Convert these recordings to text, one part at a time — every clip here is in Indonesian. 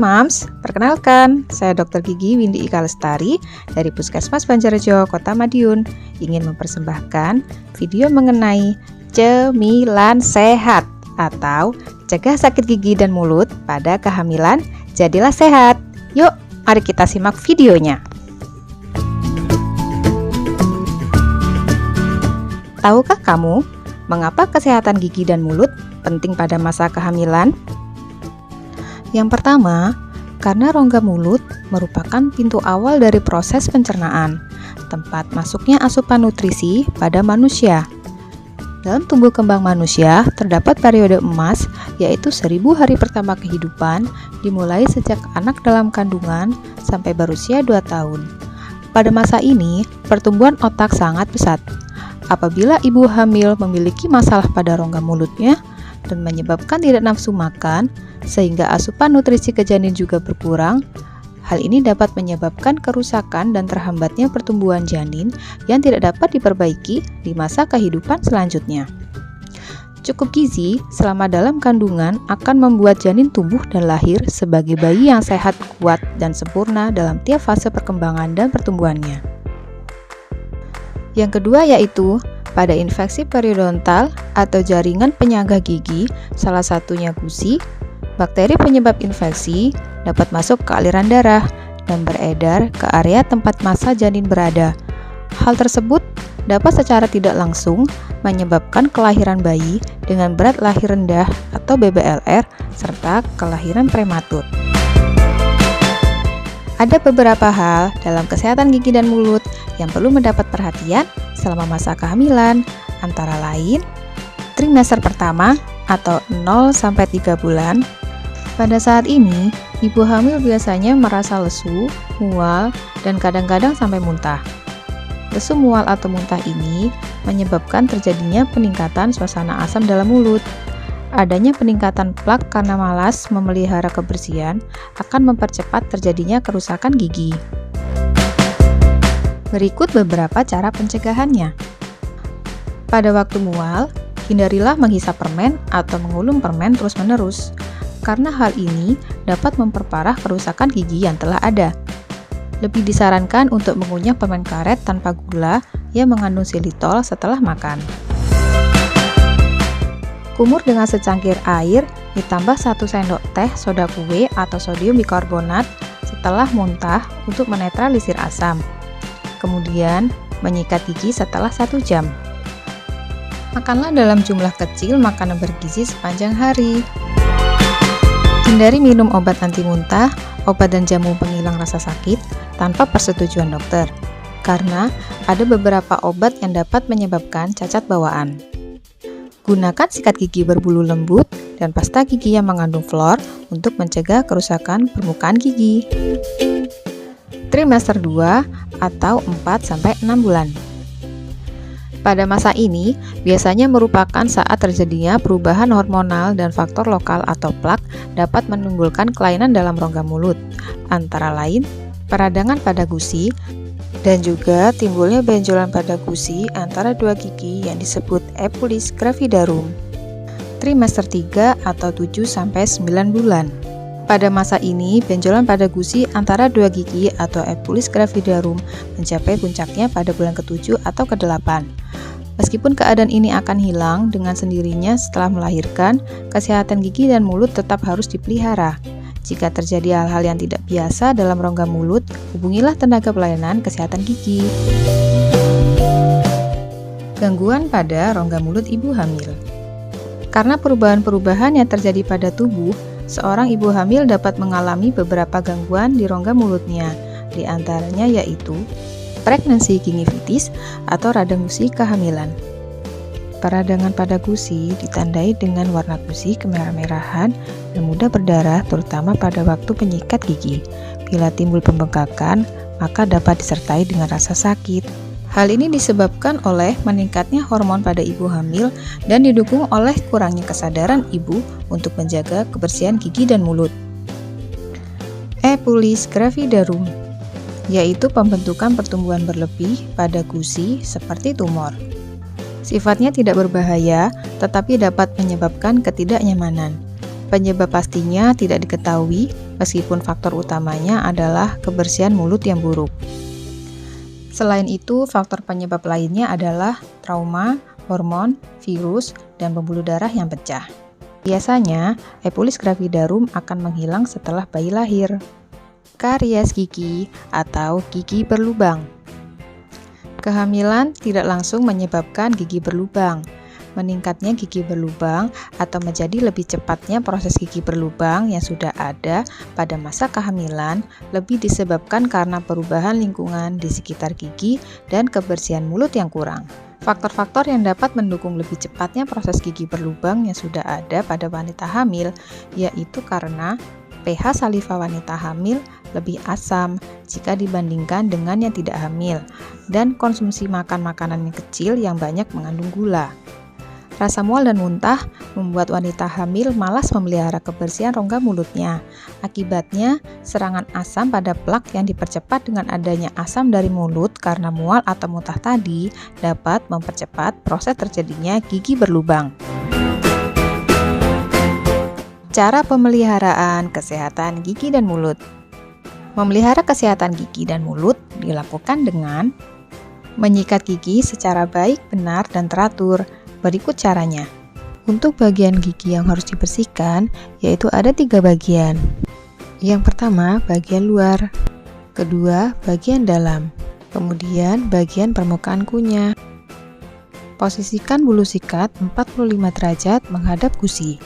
Mams, perkenalkan, saya Dr. Gigi Windy Ika Lestari dari Puskesmas Banjarjo, Kota Madiun, ingin mempersembahkan video mengenai cemilan sehat atau cegah sakit gigi dan mulut pada kehamilan, jadilah sehat. Yuk, mari kita simak videonya. Tahukah kamu mengapa kesehatan gigi dan mulut penting pada masa kehamilan? Yang pertama, karena rongga mulut merupakan pintu awal dari proses pencernaan, tempat masuknya asupan nutrisi pada manusia. Dalam tumbuh kembang manusia, terdapat periode emas, yaitu 1000 hari pertama kehidupan, dimulai sejak anak dalam kandungan sampai berusia 2 tahun. Pada masa ini, pertumbuhan otak sangat pesat. Apabila ibu hamil memiliki masalah pada rongga mulutnya dan menyebabkan tidak nafsu makan, sehingga asupan nutrisi ke janin juga berkurang, hal ini dapat menyebabkan kerusakan dan terhambatnya pertumbuhan janin yang tidak dapat diperbaiki di masa kehidupan selanjutnya. Cukup gizi selama dalam kandungan akan membuat janin tumbuh dan lahir sebagai bayi yang sehat, kuat, dan sempurna dalam tiap fase perkembangan dan pertumbuhannya. Yang kedua yaitu pada infeksi periodontal atau jaringan penyangga gigi, salah satunya gusi, bakteri penyebab infeksi dapat masuk ke aliran darah dan beredar ke area tempat masa janin berada. Hal tersebut dapat secara tidak langsung menyebabkan kelahiran bayi dengan berat lahir rendah atau BBLR serta kelahiran prematur. Ada beberapa hal dalam kesehatan gigi dan mulut yang perlu mendapat perhatian selama masa kehamilan, antara lain trimester pertama atau 0-3 bulan. Pada saat ini, ibu hamil biasanya merasa lesu, mual, dan kadang-kadang sampai muntah. Lesu, mual, atau muntah ini menyebabkan terjadinya peningkatan suasana asam dalam mulut. Adanya peningkatan plak karena malas memelihara kebersihan akan mempercepat terjadinya kerusakan gigi. Berikut beberapa cara pencegahannya. Pada waktu mual, hindarilah menghisap permen atau mengulum permen terus-menerus, karena hal ini dapat memperparah kerusakan gigi yang telah ada. Lebih disarankan untuk mengunyah permen karet tanpa gula yang mengandung xilitol setelah makan. Kumur dengan secangkir air ditambah 1 sendok teh soda kue atau sodium bikarbonat setelah muntah untuk menetralisir asam. Kemudian, menyikat gigi setelah 1 jam. Makanlah dalam jumlah kecil makanan bergizi sepanjang hari. Hindari minum obat anti muntah, obat dan jamu penghilang rasa sakit tanpa persetujuan dokter, karena ada beberapa obat yang dapat menyebabkan cacat bawaan. Gunakan sikat gigi berbulu lembut dan pasta gigi yang mengandung fluor untuk mencegah kerusakan permukaan gigi. Trimester 2 atau 4-6 bulan. Pada masa ini, biasanya merupakan saat terjadinya perubahan hormonal dan faktor lokal atau plak dapat menimbulkan kelainan dalam rongga mulut, antara lain peradangan pada gusi, dan juga timbulnya benjolan pada gusi antara 2 gigi yang disebut epulis gravidarum. Trimester 3 atau 7-9 bulan. Pada masa ini, benjolan pada gusi antara 2 gigi atau epulis gravidarum mencapai puncaknya pada bulan ke-7 atau ke-8. Meskipun keadaan ini akan hilang dengan sendirinya setelah melahirkan, kesehatan gigi dan mulut tetap harus dipelihara. Jika terjadi hal-hal yang tidak biasa dalam rongga mulut, hubungilah tenaga pelayanan kesehatan gigi. Gangguan pada rongga mulut ibu hamil. Karena perubahan-perubahan yang terjadi pada tubuh, seorang ibu hamil dapat mengalami beberapa gangguan di rongga mulutnya, di antaranya yaitu pregnancy gingivitis atau radang gusi kehamilan. Peradangan pada gusi ditandai dengan warna gusi kemerah-merahan dan mudah berdarah, terutama pada waktu penyikat gigi. Bila timbul pembengkakan, maka dapat disertai dengan rasa sakit. Hal ini disebabkan oleh meningkatnya hormon pada ibu hamil dan didukung oleh kurangnya kesadaran ibu untuk menjaga kebersihan gigi dan mulut. Epulis gravidarum, yaitu pembentukan pertumbuhan berlebih pada gusi seperti tumor. Sifatnya tidak berbahaya, tetapi dapat menyebabkan ketidaknyamanan. Penyebab pastinya tidak diketahui, meskipun faktor utamanya adalah kebersihan mulut yang buruk. Selain itu, faktor penyebab lainnya adalah trauma, hormon, virus, dan pembuluh darah yang pecah. Biasanya, epulis gravidarum akan menghilang setelah bayi lahir. Karies gigi atau gigi berlubang. Kehamilan tidak langsung menyebabkan gigi berlubang. Meningkatnya gigi berlubang atau menjadi lebih cepatnya proses gigi berlubang yang sudah ada pada masa kehamilan lebih disebabkan karena perubahan lingkungan di sekitar gigi dan kebersihan mulut yang kurang. Faktor-faktor yang dapat mendukung lebih cepatnya proses gigi berlubang yang sudah ada pada wanita hamil yaitu karena pH saliva wanita hamil lebih asam jika dibandingkan dengan yang tidak hamil, dan konsumsi makan makanan yang kecil yang banyak mengandung gula. Rasa mual dan muntah membuat wanita hamil malas memelihara kebersihan rongga mulutnya. Akibatnya, serangan asam pada plak yang dipercepat dengan adanya asam dari mulut karena mual atau muntah tadi dapat mempercepat proses terjadinya gigi berlubang. Cara pemeliharaan kesehatan gigi dan mulut. Memelihara kesehatan gigi dan mulut dilakukan dengan menyikat gigi secara baik, benar, dan teratur. Berikut caranya. Untuk bagian gigi yang harus dibersihkan, yaitu ada 3 bagian. Yang pertama, bagian luar. Kedua, bagian dalam. Kemudian, bagian permukaan kunyah. Posisikan bulu sikat 45 derajat menghadap gusi.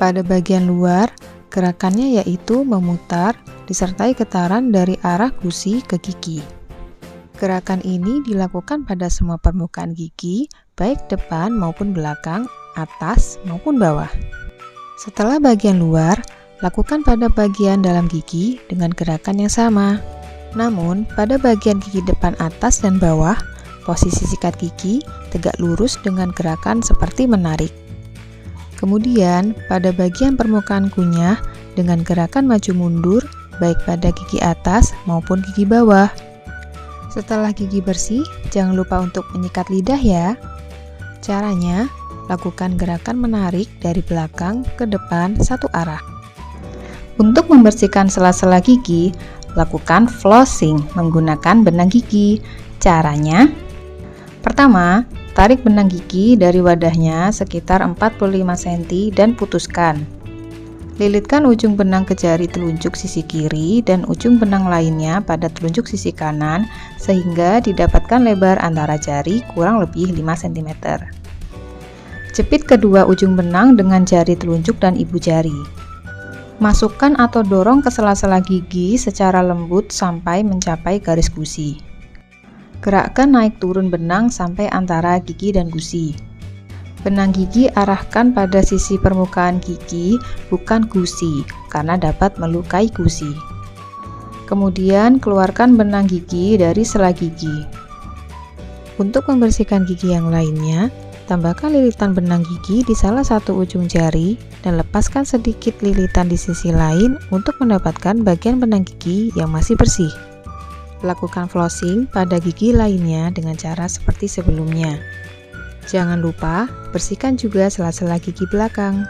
Pada bagian luar, gerakannya yaitu memutar disertai getaran dari arah gusi ke gigi. Gerakan ini dilakukan pada semua permukaan gigi, baik depan maupun belakang, atas maupun bawah. Setelah bagian luar, lakukan pada bagian dalam gigi dengan gerakan yang sama. Namun, pada bagian gigi depan atas dan bawah, posisi sikat gigi tegak lurus dengan gerakan seperti menarik. Kemudian, pada bagian permukaan kunyah dengan gerakan maju mundur, baik pada gigi atas maupun gigi bawah. Setelah gigi bersih, jangan lupa untuk menyikat lidah ya. Caranya, lakukan gerakan menarik dari belakang ke depan satu arah. Untuk membersihkan sela-sela gigi, lakukan flossing menggunakan benang gigi. Caranya, pertama, tarik benang gigi dari wadahnya sekitar 45 cm dan putuskan. Lilitkan ujung benang ke jari telunjuk sisi kiri dan ujung benang lainnya pada telunjuk sisi kanan sehingga didapatkan lebar antara jari kurang lebih 5 cm. Jepit kedua ujung benang dengan jari telunjuk dan ibu jari. Masukkan atau dorong ke sela-sela gigi secara lembut sampai mencapai garis gusi. Gerakkan naik turun benang sampai antara gigi dan gusi. Benang gigi arahkan pada sisi permukaan gigi, bukan gusi, karena dapat melukai gusi. Kemudian keluarkan benang gigi dari sela gigi. Untuk membersihkan gigi yang lainnya, tambahkan lilitan benang gigi di salah satu ujung jari dan lepaskan sedikit lilitan di sisi lain untuk mendapatkan bagian benang gigi yang masih bersih. Lakukan flossing pada gigi lainnya dengan cara seperti sebelumnya. Jangan lupa bersihkan juga sela-sela gigi belakang.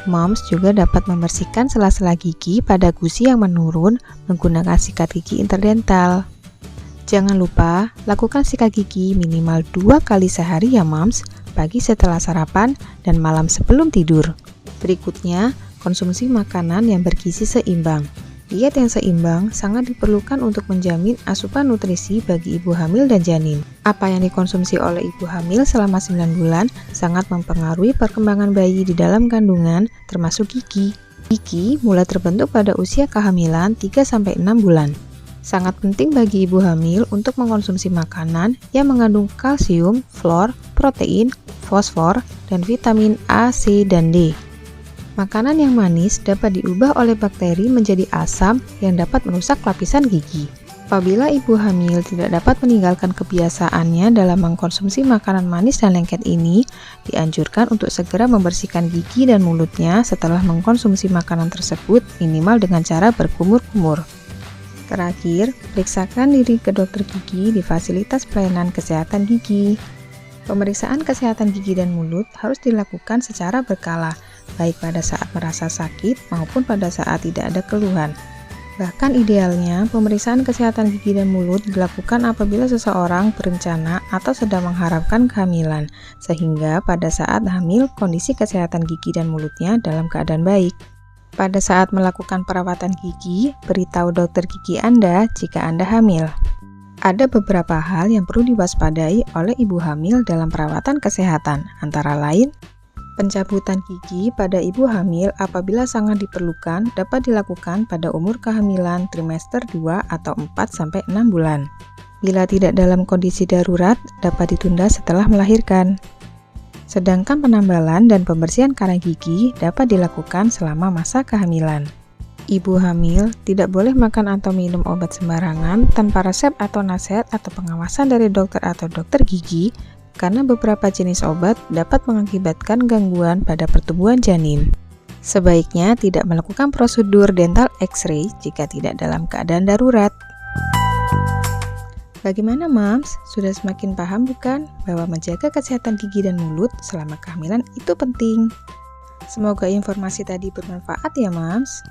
Moms juga dapat membersihkan sela-sela gigi pada gusi yang menurun menggunakan sikat gigi interdental. Jangan lupa lakukan sikat gigi minimal 2 kali sehari ya Moms, pagi setelah sarapan dan malam sebelum tidur. Berikutnya, konsumsi makanan yang bergizi seimbang. Diet yang seimbang sangat diperlukan untuk menjamin asupan nutrisi bagi ibu hamil dan janin. Apa yang dikonsumsi oleh ibu hamil selama 9 bulan sangat mempengaruhi perkembangan bayi di dalam kandungan, termasuk gigi. Gigi mulai terbentuk pada usia kehamilan 3-6 bulan. Sangat penting bagi ibu hamil untuk mengkonsumsi makanan yang mengandung kalsium, fluor, protein, fosfor, dan vitamin A, C, dan D. Makanan yang manis dapat diubah oleh bakteri menjadi asam yang dapat merusak lapisan gigi. Apabila ibu hamil tidak dapat meninggalkan kebiasaannya dalam mengkonsumsi makanan manis dan lengket ini, dianjurkan untuk segera membersihkan gigi dan mulutnya setelah mengkonsumsi makanan tersebut minimal dengan cara berkumur-kumur. Terakhir, periksakan diri ke dokter gigi di fasilitas pelayanan kesehatan gigi. Pemeriksaan kesehatan gigi dan mulut harus dilakukan secara berkala, baik pada saat merasa sakit maupun pada saat tidak ada keluhan. Bahkan idealnya, pemeriksaan kesehatan gigi dan mulut dilakukan apabila seseorang berencana atau sedang mengharapkan kehamilan, sehingga pada saat hamil, kondisi kesehatan gigi dan mulutnya dalam keadaan baik. Pada saat melakukan perawatan gigi, beritahu dokter gigi Anda jika Anda hamil. Ada beberapa hal yang perlu diwaspadai oleh ibu hamil dalam perawatan kesehatan, antara lain, pencabutan gigi pada ibu hamil apabila sangat diperlukan dapat dilakukan pada umur kehamilan trimester 2 atau 4-6 bulan. Bila tidak dalam kondisi darurat, dapat ditunda setelah melahirkan. Sedangkan penambalan dan pembersihan karang gigi dapat dilakukan selama masa kehamilan. Ibu hamil tidak boleh makan atau minum obat sembarangan tanpa resep atau nasihat atau pengawasan dari dokter atau dokter gigi, karena beberapa jenis obat dapat mengakibatkan gangguan pada pertumbuhan janin. Sebaiknya tidak melakukan prosedur dental X-ray jika tidak dalam keadaan darurat. Bagaimana Moms? Sudah semakin paham bukan bahwa menjaga kesehatan gigi dan mulut selama kehamilan itu penting? Semoga informasi tadi bermanfaat ya Moms.